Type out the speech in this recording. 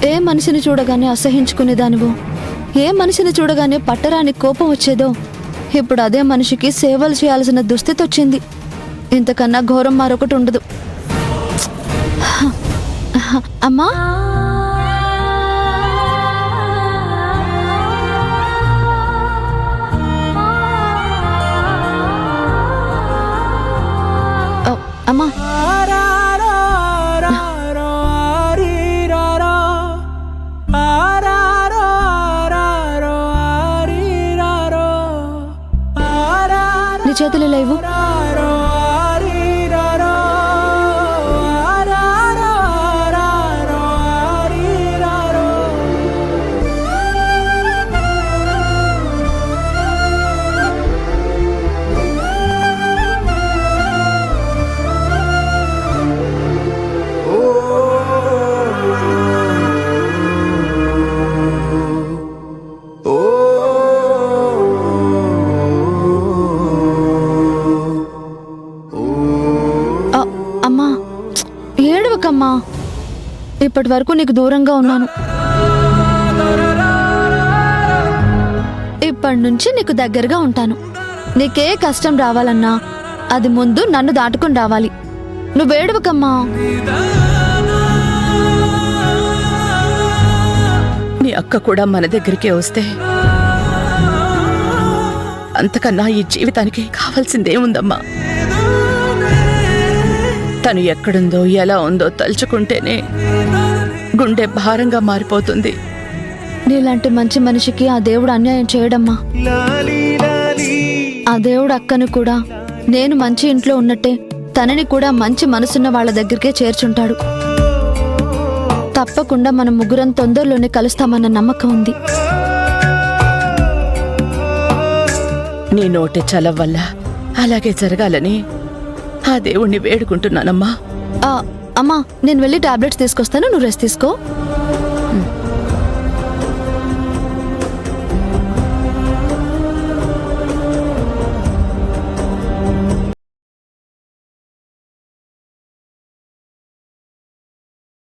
ఏ మనిషిని చూడగానే అసహించుకునేదానివో, ఏ మనిషిని చూడగానే పట్టరాని కోపం వచ్చేదో, ఇప్పుడు అదే మనిషికి సేవలు చేయాల్సిన దుస్థితి వచ్చింది. ఇంతకన్నా ఘోరం మరొకటి ఉండదు. అమ్మా, అమ్మా, నీ చేతులు లేవు. అమ్మా, ఏడవకమ్మా. ఇప్పటి వరకు నీకు దూరంగా ఉన్నాను. ఇప్పటి నుంచి నీకు దగ్గరగా ఉంటాను. నీకే కష్టం రావాలన్నా అది ముందు నన్ను దాటుకుని రావాలి. నువ్వేడవకమ్మా. నీ అక్క కూడా మన దగ్గరికే వస్తే అంతకన్నా ఈ జీవితానికి కావాల్సిందేముందమ్మా? తను ఎక్కడుందో ఎలా ఉందో తలుచుకుంటేనే గుండె భారంగా మారిపోతుంది. నీలాంటి మంచి మనిషికి ఆ దేవుడు అన్యాయం చేయడమ్మా. ఆ దేవుడు అక్కను కూడా నేను మంచి ఇంట్లో ఉన్నట్టే తనని కూడా మంచి మనసున్న వాళ్ళ దగ్గరికే చేర్చుంటాడు. తప్పకుండా మనం ముగ్గురం తొందరలోనే కలుస్తామన్న నమ్మకం ఉంది. నీ నోటి చలవ వల్ల అలాగే జరగాలని ఆ దేవుణ్ణి వేడుకుంటున్నానమ్మా. అమ్మా, నేను వెళ్ళి టాబ్లెట్స్ తీసుకొస్తాను, నువ్వు రెస్ట్ తీసుకో.